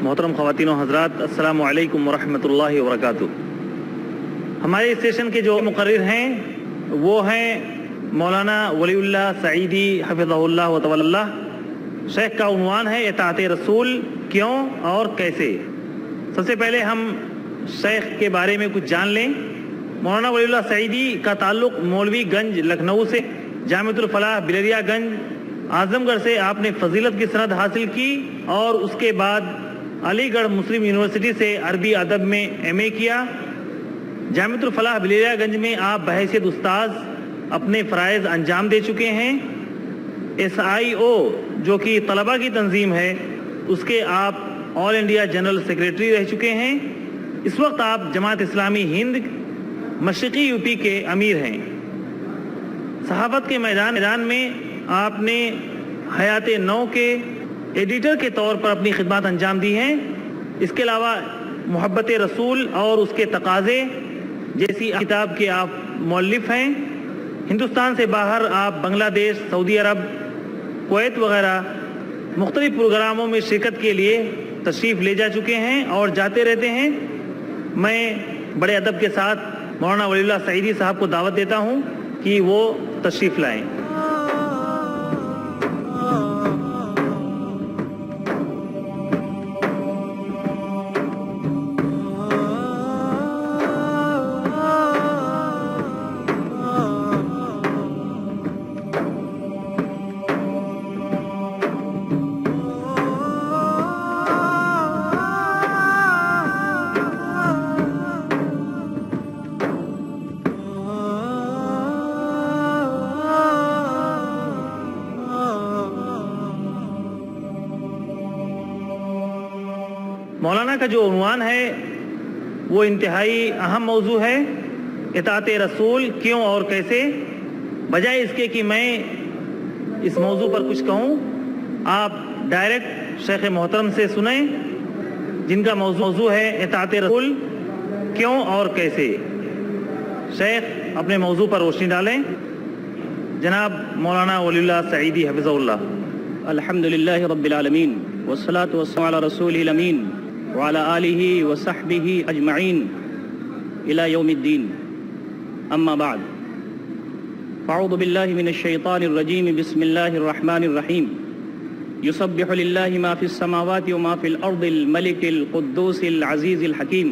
محترم خواتین و حضرات، السلام علیکم ورحمۃ اللہ وبرکاتہ۔ ہمارے اسٹیشن کے جو مقرر ہیں وہ ہیں مولانا ولی اللہ سعیدی حفظہ اللہ و تولی اللہ۔ شیخ کا عنوان ہے اطاعت رسول کیوں اور کیسے۔ سب سے پہلے ہم شیخ کے بارے میں کچھ جان لیں۔ مولانا ولی اللہ سعیدی کا تعلق مولوی گنج لکھنؤ سے، جامعۃ الفلاح بلریا گنج اعظم گڑھ سے آپ نے فضیلت کی سند حاصل کی اور اس کے بعد علی گڑھ مسلم یونیورسٹی سے عربی ادب میں ایم اے کیا۔ جامعۃ الفلاح بلریا گنج میں آپ بحیثیت استاذ اپنے فرائض انجام دے چکے ہیں۔ SIO جو کہ طلباء کی تنظیم ہے، اس کے آپ آل انڈیا جنرل سیکریٹری رہ چکے ہیں۔ اس وقت آپ جماعت اسلامی ہند مشرقی یوپی کے امیر ہیں۔ صحافت کے میدان میں آپ نے حیات نو کے ایڈیٹر کے طور پر اپنی خدمات انجام دی ہیں۔ اس کے علاوہ محبت رسول اور اس کے تقاضے جیسی کتاب کے آپ مؤلف ہیں۔ ہندوستان سے باہر آپ بنگلہ دیش، سعودی عرب، کویت وغیرہ مختلف پروگراموں میں شرکت کے لیے تشریف لے جا چکے ہیں اور جاتے رہتے ہیں۔ میں بڑے ادب کے ساتھ مولانا ولی اللہ سعیدی صاحب کو دعوت دیتا ہوں کہ وہ تشریف لائیں۔ مولانا کا جو عنوان ہے وہ انتہائی اہم موضوع ہے، اطاعت رسول کیوں اور کیسے۔ بجائے اس کے کہ میں اس موضوع پر کچھ کہوں، آپ ڈائریکٹ شیخ محترم سے سنیں جن کا موضوع ہے اطاعت رسول کیوں اور کیسے۔ شیخ اپنے موضوع پر روشنی ڈالیں۔ جناب مولانا ولی اللہ سعیدی حفظہ اللہ۔ الحمدللہ رب العالمین والصلاة والسلام علی رسولہ الامین وعلى آلہ وصحبہ اجمعین الى یوم الدین، اما بعد، فاعوذ باللہ من الشیطان الرجیم، بسم اللہ الرحمن الرحیم۔ یسبح للہ ما فی السماوات وما فی الارض الملک القدوس العزیز الحکیم،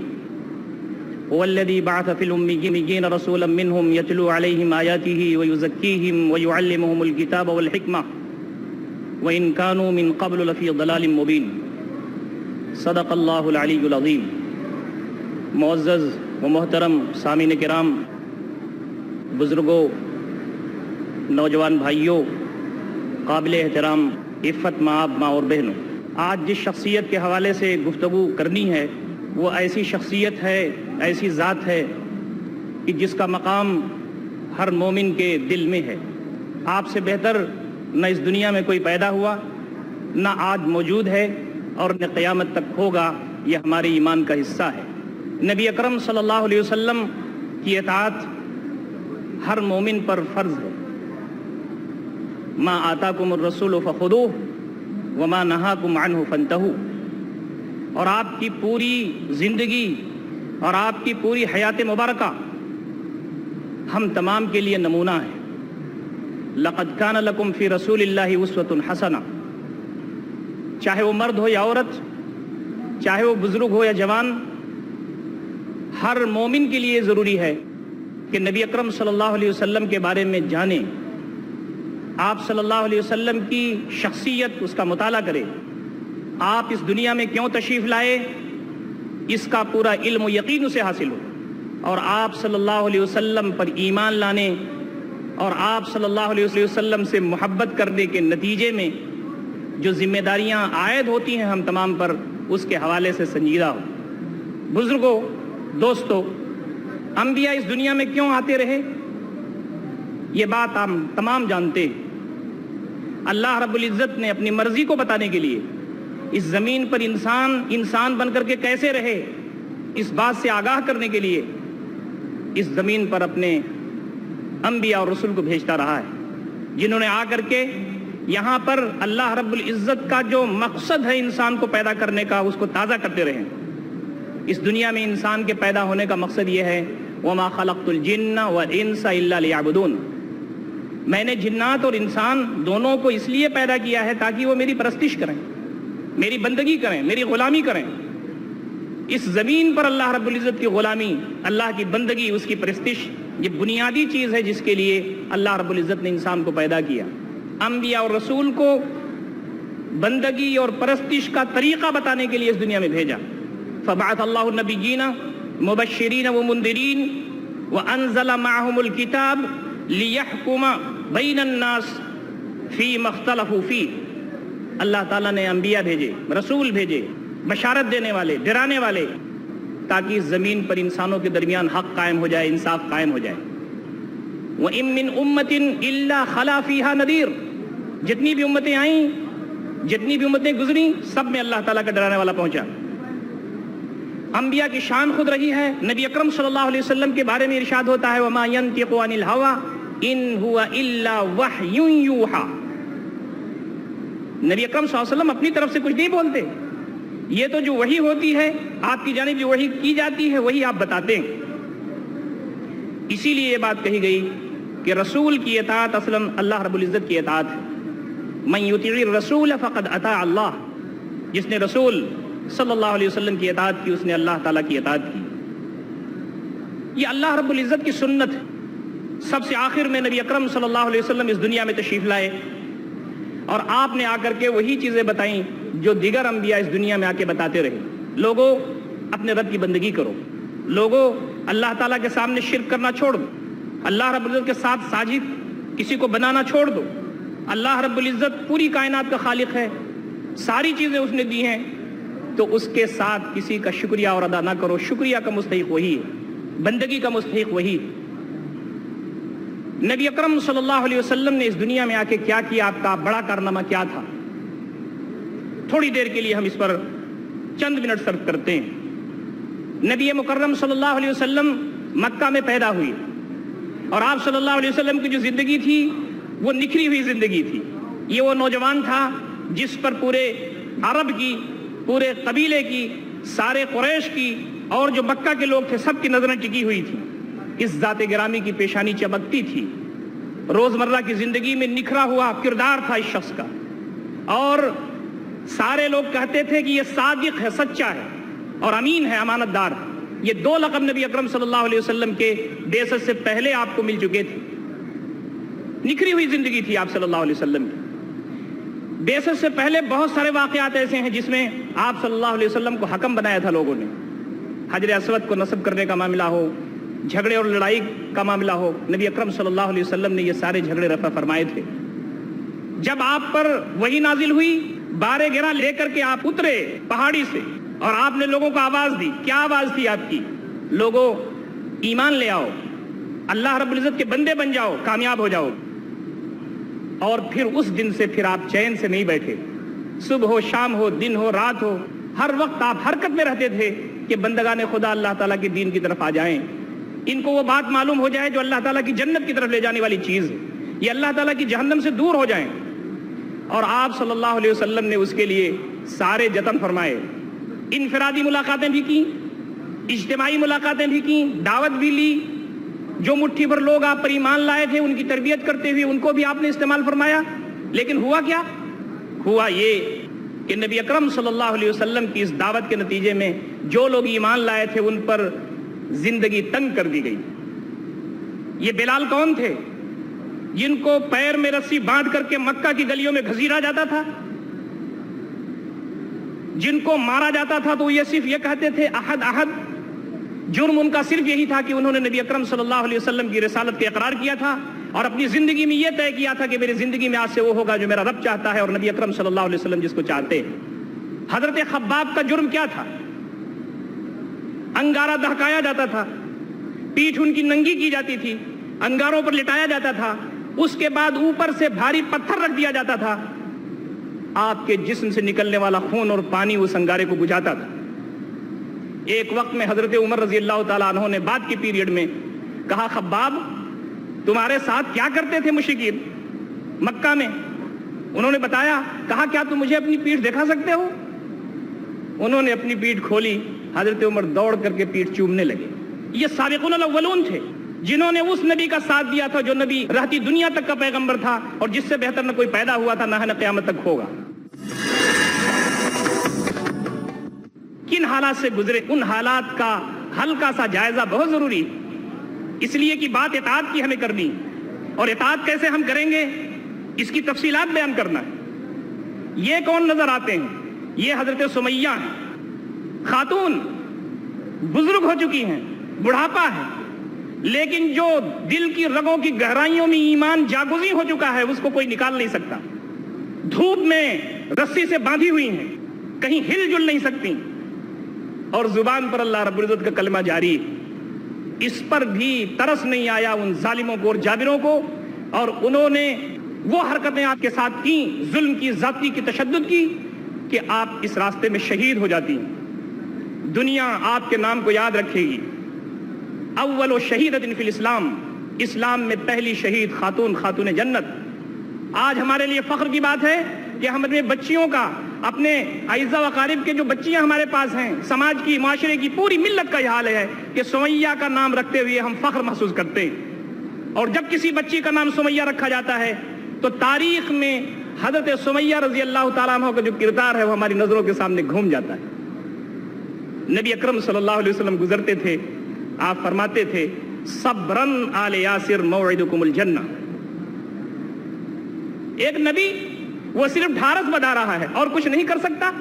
هو الذی بعث فی الامیین رسولا منہم یتلو علیہم آیاتہ ویزکیہم ویعلمہم الکتاب والحکمہ وَإِن كَانُوا مِن قَبْلُ لَفِي ضَلَالٍ مُبِينٍ۔ صدق اللہ العلی العظیم۔ معزز و محترم سامعین کرام، بزرگوں، نوجوان بھائیوں، قابل احترام عفت مآب ماں اور بہنوں، آج جس شخصیت کے حوالے سے گفتگو کرنی ہے وہ ایسی شخصیت ہے، ایسی ذات ہے کہ جس کا مقام ہر مومن کے دل میں ہے۔ آپ سے بہتر نہ اس دنیا میں کوئی پیدا ہوا، نہ آج موجود ہے اور نہ قیامت تک ہوگا۔ یہ ہمارے ایمان کا حصہ ہے۔ نبی اکرم صلی اللہ علیہ وسلم کی اطاعت ہر مومن پر فرض ہے۔ ما آتاکم الرسول فخذوہ وما نہاکم عنہ فانتہوا۔ اور آپ کی پوری زندگی اور آپ کی پوری حیات مبارکہ ہم تمام کے لیے نمونہ ہے۔ لقد کان لکم فی رسول اللہ اسوۃ حسنہ۔ چاہے وہ مرد ہو یا عورت، چاہے وہ بزرگ ہو یا جوان، ہر مومن کے لیے ضروری ہے کہ نبی اکرم صلی اللہ علیہ وسلم کے بارے میں جانیں، آپ صلی اللہ علیہ وسلم کی شخصیت، اس کا مطالعہ کرے، آپ اس دنیا میں کیوں تشریف لائے اس کا پورا علم و یقین اسے حاصل ہو، اور آپ صلی اللہ علیہ وسلم پر ایمان لانے اور آپ صلی اللہ علیہ وسلم سے محبت کرنے کے نتیجے میں جو ذمہ داریاں عائد ہوتی ہیں ہم تمام پر، اس کے حوالے سے سنجیدہ ہو۔ بزرگوں، دوستو، انبیاء اس دنیا میں کیوں آتے رہے یہ بات ہم تمام جانتے ہیں۔ اللہ رب العزت نے اپنی مرضی کو بتانے کے لیے اس زمین پر انسان بن کر کے کیسے رہے، اس بات سے آگاہ کرنے کے لیے اس زمین پر اپنے انبیاء اور رسول کو بھیجتا رہا ہے، جنہوں نے آ کر کے یہاں پر اللہ رب العزت کا جو مقصد ہے انسان کو پیدا کرنے کا اس کو تازہ کرتے رہیں۔ اس دنیا میں انسان کے پیدا ہونے کا مقصد یہ ہے وَمَا خَلَقْتُ الْجِنَّ وَالْإِنسَ إِلَّا لِيَعْبُدُونَ، میں نے جنات اور انسان دونوں کو اس لیے پیدا کیا ہے تاکہ وہ میری پرستش کریں، میری بندگی کریں، میری غلامی کریں۔ اس زمین پر اللہ رب العزت کی غلامی، اللہ کی بندگی، اس کی پرستش، یہ بنیادی چیز ہے جس کے لیے اللہ رب العزت نے انسان کو پیدا کیا۔ انبیاء اور رسول کو بندگی اور پرستش کا طریقہ بتانے کے لیے اس دنیا میں بھیجا۔ فبعث اللہ النبیین مبشرین ومنذرین وانزل معهم الکتاب لیحکم بین الناس فیما اختلفوا فیہ، اللہ تعالیٰ نے انبیاء بھیجے، رسول بھیجے، بشارت دینے والے، ڈرانے والے، تاکہ زمین پر انسانوں کے درمیان حق قائم ہو جائے، انصاف قائم ہو جائے۔ وَإِن مِّنْ أُمَّةٍ إِلَّا خَلَا فِيهَا نَذِيرٌ، جتنی بھی امتیں آئیں، جتنی بھی امتیں گزریں، سب میں اللہ تعالیٰ کا ڈرانے والا پہنچا۔ انبیاء کی شان خود رہی ہے۔ نبی اکرم صلی اللہ علیہ وسلم کے بارے میں ارشاد ہوتا ہے وَمَا يَنْطِقُ عَنِ الْهَوَىٰ إِنْ هُوَ إِلَّا وَحْيٌ يُوحَىٰ، نبی اکرم صلی اللہ علیہ وسلم اپنی طرف سے کچھ نہیں بولتے، یہ تو جو وحی ہوتی ہے، آپ کی جانب جو وحی کی جاتی ہے وہی آپ بتاتے ہیں۔ اسی لیے یہ بات کہی گئی کہ رسول کی اطاعت اصلاً اللہ رب العزت کی اطاعت ہے۔ من یطیع الرسول فقد اطاع اللہ، جس نے رسول صلی اللہ علیہ وسلم کی اطاعت کی اس نے اللہ تعالیٰ کی اطاعت کی۔ یہ اللہ رب العزت کی سنت ہے۔ سب سے آخر میں نبی اکرم صلی اللہ علیہ وسلم اس دنیا میں تشریف لائے اور آپ نے آ کر کے وہی چیزیں بتائیں جو دیگر انبیاء اس دنیا میں آ کے بتاتے رہے۔ لوگوں اپنے رب کی بندگی کرو، لوگوں اللہ تعالیٰ کے سامنے شرک کرنا چھوڑ دو، اللہ رب العزت کے ساتھ ساجد کسی کو بنانا چھوڑ دو۔ اللہ رب العزت پوری کائنات کا خالق ہے، ساری چیزیں اس نے دی ہیں، تو اس کے ساتھ کسی کا شکریہ اور ادا نہ کرو۔ شکریہ کا مستحق وہی ہے، بندگی کا مستحق وہی۔ نبی اکرم صلی اللہ علیہ وسلم نے اس دنیا میں آ کے کیا کیا، آپ کا بڑا کارنامہ کیا تھا، تھوڑی دیر کے لیے ہم اس پر چند منٹ صرف کرتے ہیں۔ نبی مکرم صلی اللہ علیہ وسلم مکہ میں پیدا ہوئی اور آپ صلی اللہ علیہ وسلم کی جو زندگی تھی وہ نکھری ہوئی زندگی تھی۔ یہ وہ نوجوان تھا جس پر پورے عرب کی، پورے قبیلے کی، سارے قریش کی اور جو مکہ کے لوگ تھے سب کی نظریں ٹکی ہوئی تھی۔ اس ذات گرامی کی پیشانی چمکتی تھی، روزمرہ کی زندگی میں نکھرا ہوا کردار تھا اس شخص کا، اور سارے لوگ کہتے تھے کہ یہ صادق ہے، سچا ہے اور امین ہے، امانت دار ہے۔ یہ دو لقب نبی اکرم صلی اللہ علیہ وسلم کے بعثت سے پہلے آپ کو مل چکے تھے۔ نکھری ہوئی زندگی تھی آپ صلی اللہ علیہ وسلم کی۔ بعثت سے پہلے بہت سارے واقعات ایسے ہیں جس میں آپ صلی اللہ علیہ وسلم کو حکم بنایا تھا لوگوں نے۔ حجر اسود کو نصب کرنے کا معاملہ ہو، جھگڑے اور لڑائی کا معاملہ ہو، نبی اکرم صلی اللہ علیہ وسلم نے یہ سارے جھگڑے رفع فرمائے تھے۔ جب آپ پر وحی نازل ہوئی، بارے گراں لے کر کے آپ اترے پہاڑی سے اور آپ نے لوگوں کو آواز دی۔ کیا آواز تھی آپ کی؟ لوگوں ایمان لے آؤ، اللہ رب العزت کے بندے بن جاؤ، کامیاب ہو جاؤ۔ اور پھر اس دن سے پھر آپ چین سے نہیں بیٹھے، صبح ہو، شام ہو، دن ہو، رات ہو، ہر وقت آپ حرکت میں رہتے تھے کہ بندگان خدا اللہ تعالیٰ کے دین کی طرف آ جائیں، ان کو وہ بات معلوم ہو جائے جو اللہ تعالیٰ کی جنت کی طرف لے جانے والی چیز ہے، یہ اللہ تعالیٰ کی جہنم سے دور ہو جائیں۔ اور آپ صلی اللہ علیہ وسلم نے اس کے لیے سارے جتن فرمائے، انفرادی ملاقاتیں بھی کی، اجتماعی ملاقاتیں بھی کی، دعوت بھی لی۔ جو مٹھی بھر لوگ آپ پر ایمان لائے تھے ان کی تربیت کرتے ہوئے ان کو بھی آپ نے استعمال فرمایا۔ لیکن ہوا کیا؟ ہوا یہ کہ نبی اکرم صلی اللہ علیہ وسلم کی اس دعوت کے نتیجے میں جو لوگ ایمان لائے تھے ان پر زندگی تنگ کر دی گئی۔ یہ بلال کون تھے؟ جن کو پیر میں رسی باندھ کر کے مکہ کی گلیوں میں گھسیٹا جاتا تھا، جن کو مارا جاتا تھا تو یہ صرف یہ کہتے تھے احد احد۔ جرم ان کا صرف یہی تھا کہ انہوں نے نبی اکرم صلی اللہ علیہ وسلم کی رسالت کا اقرار کیا تھا اور اپنی زندگی میں یہ طے کیا تھا کہ میری زندگی میں آج سے وہ ہوگا جو میرا رب چاہتا ہے اور نبی اکرم صلی اللہ علیہ وسلم جس کو چاہتے ہیں۔ حضرت خباب کا جرم کیا تھا؟ انگارہ دہکایا جاتا تھا، پیٹھ ان کی ننگی کی جاتی تھی، انگاروں پر لٹایا جاتا تھا، اس کے بعد اوپر سے بھاری پتھر رکھ دیا جاتا تھا، آپ کے جسم سے نکلنے والا خون اور پانی اس انگارے کو بجھاتا تھا۔ ایک وقت میں حضرت عمر رضی اللہ تعالیٰ عنہ نے بعد کی پیریڈ میں کہا خباب تمہارے ساتھ کیا کرتے تھے مشرکین مکہ میں؟ انہوں نے بتایا، کہا کیا تم مجھے اپنی پیٹھ دکھا سکتے ہو؟ انہوں نے اپنی پیٹھ کھولی، حضرت عمر دوڑ کر کے پیٹھ چومنے لگے۔ یہ سابقون الاولون تھے جنہوں نے اس نبی کا ساتھ دیا تھا جو نبی رہتی دنیا تک کا پیغمبر تھا، اور جس سے بہتر نہ کوئی پیدا ہوا تھا نہ قیامت تک ہوگا۔ کن حالات سے گزرے، ان حالات کا ہلکا سا جائزہ بہت ضروری، اس لیے کہ بات اطاعت کی ہمیں کرنی، اور اطاعت کیسے ہم کریں گے اس کی تفصیلات بیان کرنا ہے۔ یہ کون نظر آتے ہیں؟ یہ حضرت سمیہ ہیں، خاتون بزرگ ہو چکی ہیں، بڑھاپا ہے، لیکن جو دل کی رگوں کی گہرائیوں میں ایمان جاگزی ہو چکا ہے اس کو کوئی نکال نہیں سکتا۔ دھوپ میں رسی سے باندھی ہوئی ہیں، کہیں ہل جل نہیں سکتی، اور زبان پر اللہ رب العزت کا کلمہ جاری۔ اس پر بھی ترس نہیں آیا ان ظالموں کو اور جابروں کو، اور انہوں نے وہ حرکتیں آپ کے ساتھ کی، ظلم کی، ذاتی کی، تشدد کی، کہ آپ اس راستے میں شہید ہو جاتی ہیں۔ دنیا آپ کے نام کو یاد رکھے گی۔ اول و شہیدۃ فی الاسلام، اسلام میں پہلی شہید خاتون جنت۔ آج ہمارے لیے فخر کی بات ہے کہ ہم اپنے بچیوں کا، اپنے اعزاء و اقارب کے جو بچیاں ہمارے پاس ہیں، سماج کی، معاشرے کی، پوری ملت کا یہ حال ہے کہ سمیہ کا نام رکھتے ہوئے ہم فخر محسوس کرتے ہیں۔ اور جب کسی بچی کا نام سمیہ رکھا جاتا ہے تو تاریخ میں حضرت سمیہ رضی اللہ تعالیٰ عنہ کا جو کردار ہے وہ ہماری نظروں کے سامنے گھوم جاتا ہے۔ نبی اکرم صلی اللہ علیہ وسلم گزرتے تھے، آپ فرماتے تھے، صبرن آل یاسر موعدکم الجنہ۔ ایک نبی وہ صرف ڈھارس بتا رہا ہے اور کچھ نہیں کر سکتا۔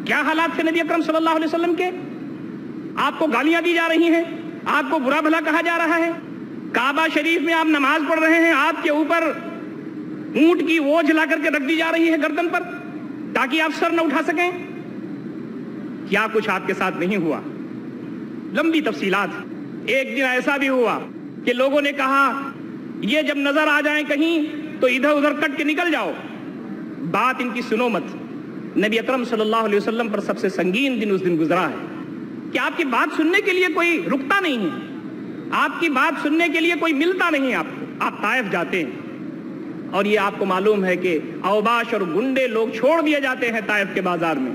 کیا حالات تھے نبی اکرم صلی اللہ علیہ وسلم کے؟ آپ کو گالیاں دی جا رہی ہیں، آپ کو برا بھلا کہا جا رہا ہے، کعبہ شریف میں آپ نماز پڑھ رہے ہیں، آپ کے اوپر اونٹ کی ووجھ لا کر کے رکھ دی جا رہی ہے گردن پر تاکہ آپ سر نہ اٹھا سکیں۔ کیا کچھ آپ کے ساتھ نہیں ہوا؟ لمبی تفصیلات۔ ایک دن ایسا بھی ہوا کہ لوگوں نے کہا یہ جب نظر آ جائیں کہیں تو ادھر ادھر کٹ کے نکل جاؤ، بات ان کی سنو مت۔ نبی اکرم صلی اللہ علیہ وسلم پر سب سے سنگین دن اس دن گزرا ہے کہ آپ کی بات سننے کے لیے کوئی رکتا نہیں ہے، آپ کی بات سننے کے لیے کوئی ملتا نہیں آپ کو۔ آپ طائف جاتے ہیں اور یہ آپ کو معلوم ہے کہ اوباش اور گنڈے لوگ چھوڑ دیے جاتے ہیں طائف کے بازار میں۔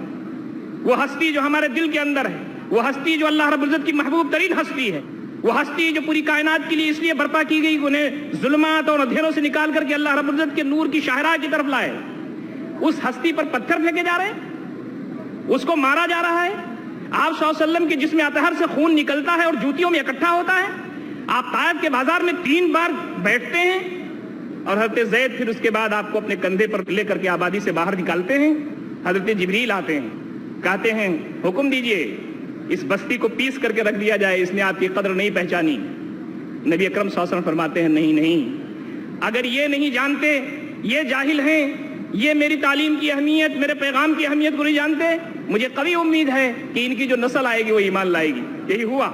وہ ہستی جو ہمارے دل کے اندر ہے، وہ ہستی جو اللہ رب العزت کی محبوب ترین ہستی ہے، وہ ہستی جو پوری کائنات کے لیے اس لیے برپا کی گئی کہ انہیں ظلمات اور اندھیروں سے نکال کر کے اللہ رب العزت کے نور کی شاہراہ کی طرف لائے، اس ہستی پر پتھر پھینکے جا رہے ہیں، اس کو مارا جا رہا ہے۔ آپ صلی اللہ علیہ وسلم کے جسم اطہر سے خون نکلتا ہے اور جوتیوں میں اکٹھا ہوتا ہے۔ آپ طائف کے بازار میں 3 بار بیٹھتے ہیں اور حضرت زید پھر اس کے بعد آپ کو اپنے کندھے پر لے کر کے آبادی سے باہر نکالتے ہیں۔ حضرت جبریل آتے ہیں، کہتے ہیں حکم دیجئے اس بستی کو پیس کر کے رکھ دیا جائے، اس نے آپ کی قدر نہیں پہچانی۔ نبی اکرم صلی اللہ علیہ وسلم فرماتے ہیں نہیں، اگر یہ نہیں جانتے، یہ جاہل ہیں، یہ میری تعلیم کی اہمیت، میرے پیغام کی اہمیت کو نہیں جانتے، مجھے قوی امید ہے کہ ان کی جو نسل آئے گی وہ ایمان لائے گی۔ یہی ہوا۔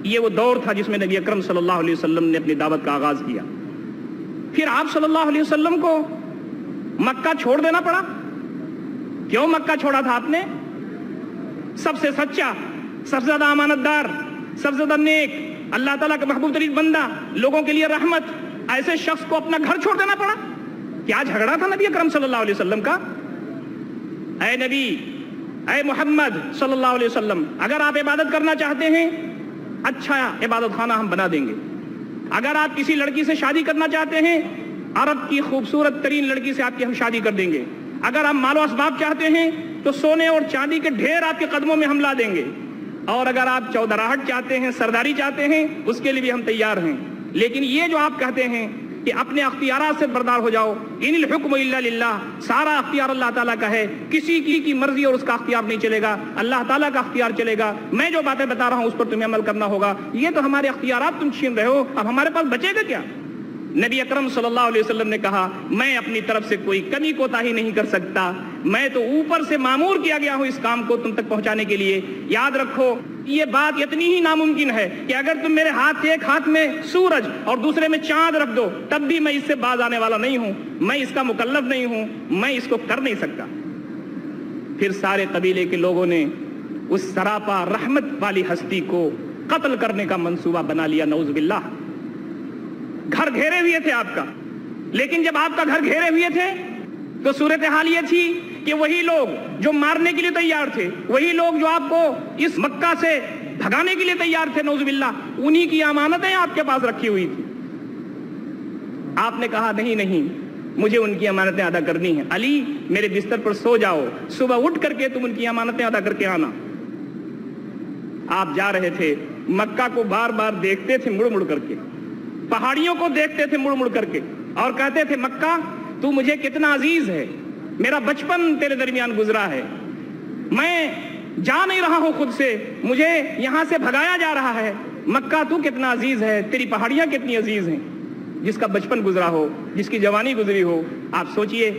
یہ وہ دور تھا جس میں نبی اکرم صلی اللہ علیہ وسلم نے اپنی دعوت کا آغاز کیا۔ پھر آپ صلی اللہ علیہ وسلم کو مکہ چھوڑ دینا پڑا۔ کیوں مکہ چھوڑا تھا آپ نے؟ سب سے سچا، سب سے زیادہ امانت دار، سب سے زیادہ نیک، اللہ تعالیٰ کا محبوب ترین بندہ، لوگوں کے لیے رحمت، ایسے شخص کو اپنا گھر چھوڑ دینا پڑا۔ کیا جھگڑا تھا نبی اکرم صلی اللہ علیہ وسلم کا؟ اے نبی، اے محمد صلی اللہ علیہ وسلم، اگر آپ عبادت کرنا چاہتے ہیں، اچھا عبادت خانہ ہم بنا دیں گے۔ اگر آپ کسی لڑکی سے شادی کرنا چاہتے ہیں، عرب کی خوبصورت ترین لڑکی سے آپ کی ہم شادی کر دیں گے۔ اگر آپ مال و اسباب چاہتے ہیں تو سونے اور چاندی کے ڈھیر آپ کے قدموں میں ہم لا دیں گے، اور اگر آپ چودراہٹ چاہتے ہیں، سرداری چاہتے ہیں، اس کے لیے بھی ہم تیار ہیں۔ لیکن یہ جو آپ کہتے ہیں کہ اپنے اختیارات سے بردار ہو جاؤ، ان الحکم الا للہ، سارا اختیار اللہ تعالیٰ کا ہے، کسی کی مرضی اور اس کا اختیار نہیں چلے گا، اللہ تعالیٰ کا اختیار چلے گا، میں جو باتیں بتا رہا ہوں اس پر تمہیں عمل کرنا ہوگا، یہ تو ہمارے اختیارات تم چھین رہے ہو، اب ہمارے پاس بچے گا کیا؟ نبی اکرم صلی اللہ علیہ وسلم نے کہا میں اپنی طرف سے کوئی کمی کوتاہی نہیں کر سکتا، میں تو اوپر سے مامور کیا گیا ہوں اس کام کو تم تک پہنچانے کے لیے۔ یاد رکھو یہ بات اتنی ہی ناممکن ہے کہ اگر تم میرے ایک ہاتھ میں سورج اور دوسرے میں چاند رکھ دو تب بھی میں اس سے باز آنے والا نہیں ہوں، میں اس کا مکلف نہیں ہوں، میں اس کو کر نہیں سکتا۔ پھر سارے قبیلے کے لوگوں نے اس سراپا رحمت والی ہستی کو قتل کرنے کا منصوبہ بنا لیا، نعوذ باللہ۔ گھر گھیرے ہوئے تھے آپ کا، لیکن جب آپ کا گھر گھیرے ہوئے تھے تو صورتحال یہ تھی کہ وہی لوگ جو مارنے کے لیے تیار تھے، وہی لوگ جو آپ کو اس مکہ سے بھگانے کے لیے تیار تھے، نعوذ باللہ، انہی کی امانتیں آپ کے پاس رکھی ہوئی تھی۔ آپ نے کہا نہیں نہیں، مجھے ان کی امانتیں ادا کرنی ہیں، علی میرے بستر پر سو جاؤ، صبح اٹھ کر کے تم ان کی امانتیں ادا کر کے آنا۔ آپ جا رہے تھے، مکہ کو بار بار دیکھتے تھے مڑ مڑ کر کے، پہاڑیوں کو دیکھتے تھے مڑ مڑ کر کے، اور کہتے تھے مکہ تو مجھے کتنا عزیز ہے، میرا بچپن تیرے درمیان گزرا ہے، میں جا نہیں رہا ہوں خود سے، مجھے یہاں سے بھگایا جا رہا ہے، مکہ تو کتنا عزیز ہے، تیری پہاڑیاں کتنی عزیز ہیں۔ جس کا بچپن گزرا ہو، جس کی جوانی گزری ہو، آپ سوچئے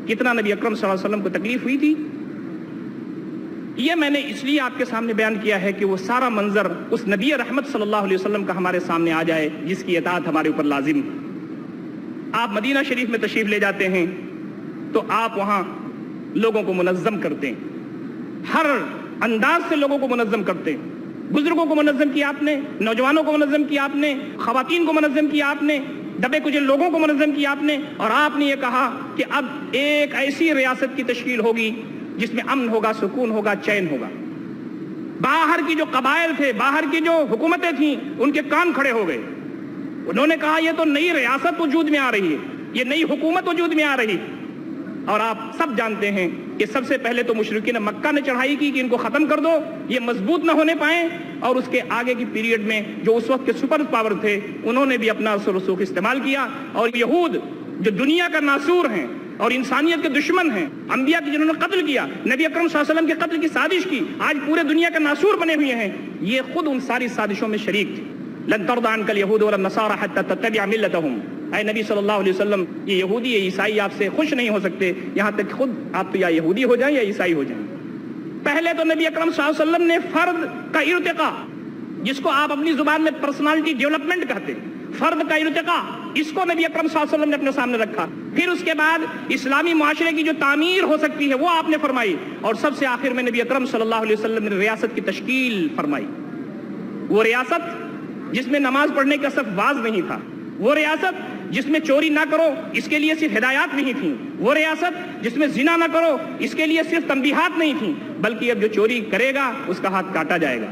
کتنا نبی اکرم صلی اللہ علیہ وسلم کو تکلیف ہوئی تھی۔ یہ میں نے اس لیے آپ کے سامنے بیان کیا ہے کہ وہ سارا منظر اس نبی رحمت صلی اللہ علیہ وسلم کا ہمارے سامنے آ جائے جس کی اطاعت ہمارے اوپر لازم ہے۔ آپ مدینہ شریف میں تشریف لے جاتے ہیں تو آپ وہاں لوگوں کو منظم کرتے ہیں، ہر انداز سے لوگوں کو منظم کرتے ہیں، بزرگوں کو منظم کیا آپ نے، نوجوانوں کو منظم کیا آپ نے، خواتین کو منظم کیا آپ نے، دبے کچے لوگوں کو منظم کیا آپ نے، اور آپ نے یہ کہا کہ اب ایک ایسی ریاست کی تشکیل ہوگی جس میں امن ہوگا، سکون ہوگا، چین ہوگا۔ باہر کی جو قبائل تھے، باہر کی جو حکومتیں تھیں، ان کے کان کھڑے ہو گئے۔ انہوں نے کہا یہ تو نئی ریاست وجود میں آ رہی ہے، یہ نئی حکومت وجود میں آ رہی۔ اور آپ سب جانتے ہیں کہ سب سے پہلے تو مشرکین مکہ نے چڑھائی کی کہ ان کو ختم کر دو، یہ مضبوط نہ ہونے پائیں، اور اس کے آگے کی پیریڈ میں جو اس وقت کے سپر پاور تھے انہوں نے بھی اپنا اثر و رسوخ استعمال کیا، اور یہود جو دنیا کا ناسور ہیں اور انسانیت کے دشمن ہیں، انبیاء کی جنہوں نے قتل کیا، نبی اکرم صلی اللہ علیہ وسلم کے قتل کی سازش کی، آج پورے دنیا کے ناسور بنے ہوئے ہیں، یہ خود ان ساری سازشوں میں شریک تھے۔ لن ترضى عنك اليهود ولا النصارى حتى تتبع ملتهم، اے نبی صلی اللہ علیہ وسلم، یہ یہودی یہ عیسائی آپ سے خوش نہیں ہو سکتے یہاں تک خود آپ تو یا یہودی ہو جائیں یا عیسائی ہو جائیں۔ پہلے تو نبی اکرم صلی اللہ علیہ وسلم نے فرد کا ارتقاء، جس کو آپ اپنی زبان میں پرسنالٹی ڈیولپمنٹ کہتے ہیں، فرد کا ارتقاء، اس کو نبی اکرم صلی اللہ علیہ وسلم نے اپنے سامنے رکھا۔ پھر اس کے بعد اسلامی معاشرے کی جو تعمیر ہو سکتی ہے وہ آپ نے فرمائی، اور سب سے آخر میں نبی اکرم صلی اللہ علیہ وسلم نے ریاست کی تشکیل فرمائی۔ وہ ریاست جس میں نماز پڑھنے کا صرف واز نہیں تھا، وہ ریاست جس میں چوری نہ کرو اس کے لیے صرف ہدایات نہیں تھیں، وہ ریاست جس میں زنا نہ کرو اس کے لیے صرف تنبیہات نہیں تھیں، بلکہ اب جو چوری کرے گا اس کا ہاتھ کاٹا جائے گا،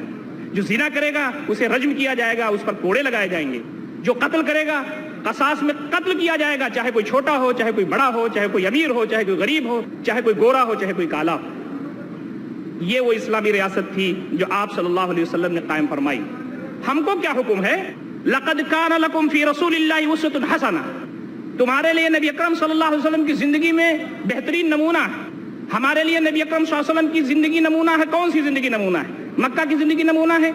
جو زنا کرے گا اسے رجم کیا جائے گا، اس پر کوڑے لگائے جائیں گے، جو قتل کرے گا قصاص میں قتل کیا جائے گا، چاہے کوئی چھوٹا ہو، چاہے کوئی بڑا ہو، چاہے کوئی امیر ہو، چاہے کوئی غریب ہو، چاہے کوئی گورا ہو، چاہے کوئی کالا ہو۔ یہ وہ اسلامی ریاست تھی جو آپ صلی اللہ علیہ وسلم نے قائم فرمائی۔ ہم کو کیا حکم ہے؟ لقد کان لکم فی رسول اللہ اسوۃ حسنہ، تمہارے لیے نبی اکرم صلی اللہ علیہ وسلم کی زندگی میں بہترین نمونہ ہے۔ ہمارے لیے نبی اکرم صلی اللہ علیہ وسلم کی زندگی نمونہ ہے۔ کون سی زندگی نمونہ ہے؟ مکہ کی زندگی نمونہ ہے،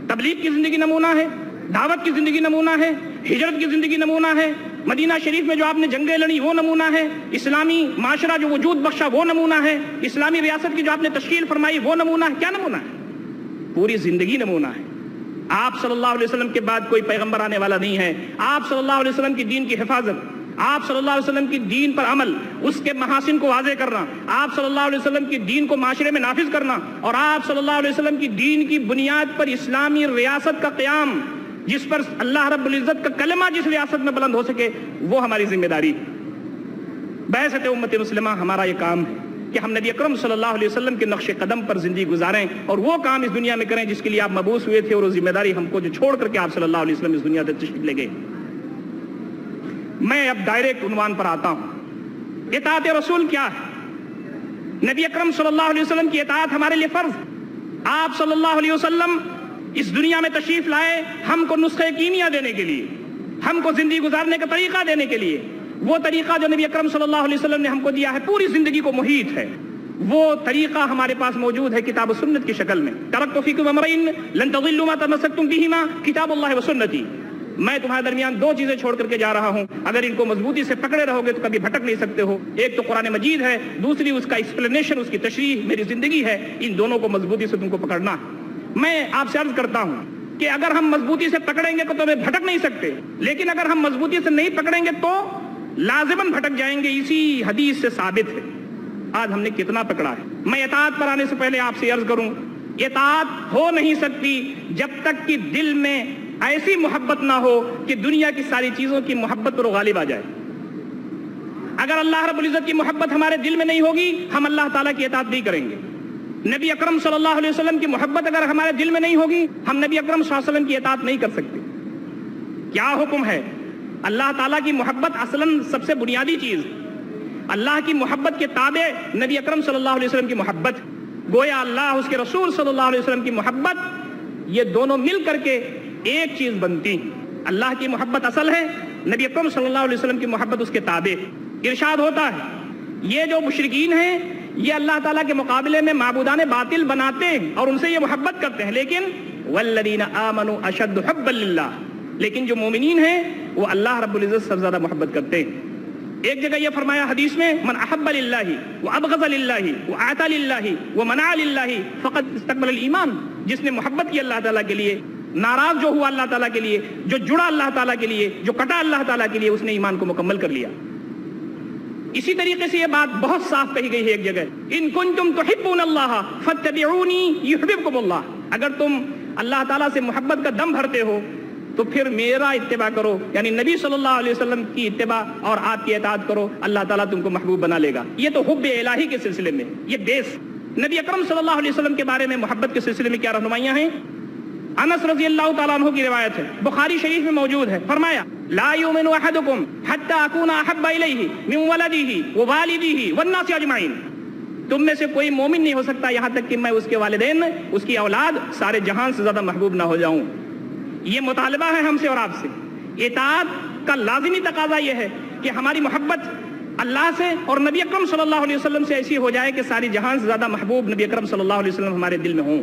تبلیغ کی زندگی نمونہ ہے، دعوت کی زندگی نمونہ ہے، ہجرت کی زندگی نمونہ ہے، مدینہ شریف میں جو آپ نے جنگیں لڑی وہ نمونہ ہے، اسلامی معاشرہ جو وجود بخشا وہ نمونہ ہے، اسلامی ریاست کی جو آپ نے تشکیل فرمائی وہ نمونہ ہے۔ کیا نمونہ ہے؟ پوری زندگی نمونہ ہے۔ آپ صلی اللہ علیہ وسلم کے بعد کوئی پیغمبر آنے والا نہیں ہے۔ آپ صلی اللہ علیہ وسلم کی دین کی حفاظت، آپ صلی اللہ علیہ وسلم کی دین پر عمل، اس کے محاسن کو واضح کرنا، آپ صلی اللہ علیہ وسلم کی دین کو معاشرے میں نافذ کرنا، اور آپ صلی اللہ علیہ وسلم کی دین کی بنیاد پر اسلامی ریاست کا قیام، جس پر اللہ رب العزت کا کلمہ جس ریاست میں بلند ہو سکے، وہ ہماری ذمہ داری۔ بعثت امت مسلمہ ہمارا یہ کام ہے کہ ہم نبی اکرم صلی اللہ علیہ وسلم کے نقش قدم پر زندگی گزاریں اور وہ کام اس دنیا میں کریں جس کے لیے آپ مبعوث ہوئے تھے، اور وہ ذمہ داری ہم کو جو چھوڑ کر کے آپ صلی اللہ علیہ وسلم اس دنیا سے تشریف لے گئے۔ میں اب ڈائریکٹ عنوان پر آتا ہوں۔ اطاعت رسول کیا ہے؟ نبی اکرم صلی اللہ علیہ وسلم کی اطاعت ہمارے لیے فرض۔ آپ صلی اللہ علیہ وسلم اس دنیا میں تشریف لائے ہم کو نسخہ کیمیا دینے کے لیے، ہم کو زندگی گزارنے کا طریقہ دینے کے لیے۔ وہ طریقہ جو نبی اکرم صلی اللہ علیہ وسلم نے ہم کو دیا ہے پوری زندگی کو محیط ہے، وہ طریقہ ہمارے پاس موجود ہے کتاب و سنت کی شکل میں۔ ترکت فیکم امرین لن تضلوا ما تمسکتم بہما کتاب اللہ و سنتی۔ میں تمہارے درمیان دو چیزیں چھوڑ کر کے جا رہا ہوں، اگر ان کو مضبوطی سے پکڑے رہو گے تو کبھی بھٹک نہیں سکتے ہو۔ ایک تو قرآن مجید ہے، دوسری اس کا ایکسپلینیشن، اس کی تشریح میری زندگی ہے۔ ان دونوں کو مضبوطی سے تم کو پکڑنا ہے۔ میں آپ سے عرض کرتا ہوں کہ اگر ہم مضبوطی سے پکڑیں گے تو ہمیں بھٹک نہیں سکتے، لیکن اگر ہم مضبوطی سے نہیں پکڑیں گے تو لازماً بھٹک جائیں گے۔ اسی حدیث سے ثابت ہے۔ آج ہم نے کتنا پکڑا ہے؟ میں اطاعت پر آنے سے پہلے آپ سے عرض کروں، اطاعت ہو نہیں سکتی جب تک کہ دل میں ایسی محبت نہ ہو کہ دنیا کی ساری چیزوں کی محبت پر غالب آ جائے۔ اگر اللہ رب العزت کی محبت ہمارے دل میں نہیں ہوگی ہم اللہ تعالیٰ کی اطاعت نہیں کریں گے. نبی اکرم صلی اللہ علیہ وسلم کی محبت اگر ہمارے دل میں نہیں ہوگی ہم نبی اکرم صلی اللہ علیہ وسلم کی اطاعت نہیں کر سکتے. کیا حکم ہے؟ اللہ تعالیٰ کی محبت اصلاً سب سے بنیادی چیز. اللہ کی محبت کے تابع نبی اکرم صلی اللہ علیہ وسلم کی محبت. گویا اللہ اس کے رسول صلی اللہ علیہ وسلم کی محبت یہ دونوں مل کر کے ایک چیز بنتی. اللہ کی محبت اصل ہے, نبی اکرم صلی اللہ علیہ وسلم کی محبت اس کے تابع. ارشاد ہوتا ہے یہ جو مشرکین ہیں یہ اللہ تعالیٰ کے مقابلے میں معبودان باطل بناتے ہیں اور ان سے یہ محبت کرتے ہیں, لیکن والذین آمنوا اشد حبا للہ, لیکن جو مومنین ہیں وہ اللہ رب العزت سے زیادہ محبت کرتے ہیں. ایک جگہ یہ فرمایا حدیث میں من احب للہ وابغض للہ واعطى للہ ومنع للہ فقد استقبل الایمان. جس نے محبت کی اللہ تعالیٰ کے لیے, ناراض جو ہوا اللہ تعالیٰ کے لیے, جو جڑا اللہ تعالیٰ کے لیے, جو کٹا اللہ تعالیٰ کے لیے, اس نے ایمان کو مکمل کر لیا. اسی طریقے سے یہ بات بہت صاف کہی گئی ہے ایک جگہ, ان کنتم تحبون اللہ فاتبعونی یحببکم اللہ. اگر تم اللہ تعالیٰ سے محبت کا دم بھرتے ہو تو پھر میرا اتباع کرو, یعنی نبی صلی اللہ علیہ وسلم کی اتباع اور آپ کی اطاعت کرو, اللہ تعالیٰ تم کو محبوب بنا لے گا. یہ تو حب الہی کے سلسلے میں یہ بیس. نبی اکرم صلی اللہ علیہ وسلم کے بارے میں محبت کے سلسلے میں کیا رہنمائیاں ہیں؟ انس رضی اللہ تعالیٰ عنہ کی روایت ہے, بخاری شریف میں موجود ہے. فرمایا لا یؤمن احدکم حتی اکون احب الیہ من ولدہ ووالدہ والناس اجمعین. تم میں سے کوئی مومن نہیں ہو سکتا یہاں تک کہ میں اس کے والدین, اس کی اولاد, سارے جہان سے زیادہ محبوب نہ ہو جاؤں. یہ مطالبہ ہے ہم سے اور آپ سے. اطاعت کا لازمی تقاضا یہ ہے کہ ہماری محبت اللہ سے اور نبی اکرم صلی اللہ علیہ وسلم سے ایسی ہو جائے کہ ساری جہان سے زیادہ محبوب نبی اکرم صلی اللہ علیہ وسلم ہمارے دل میں ہوں.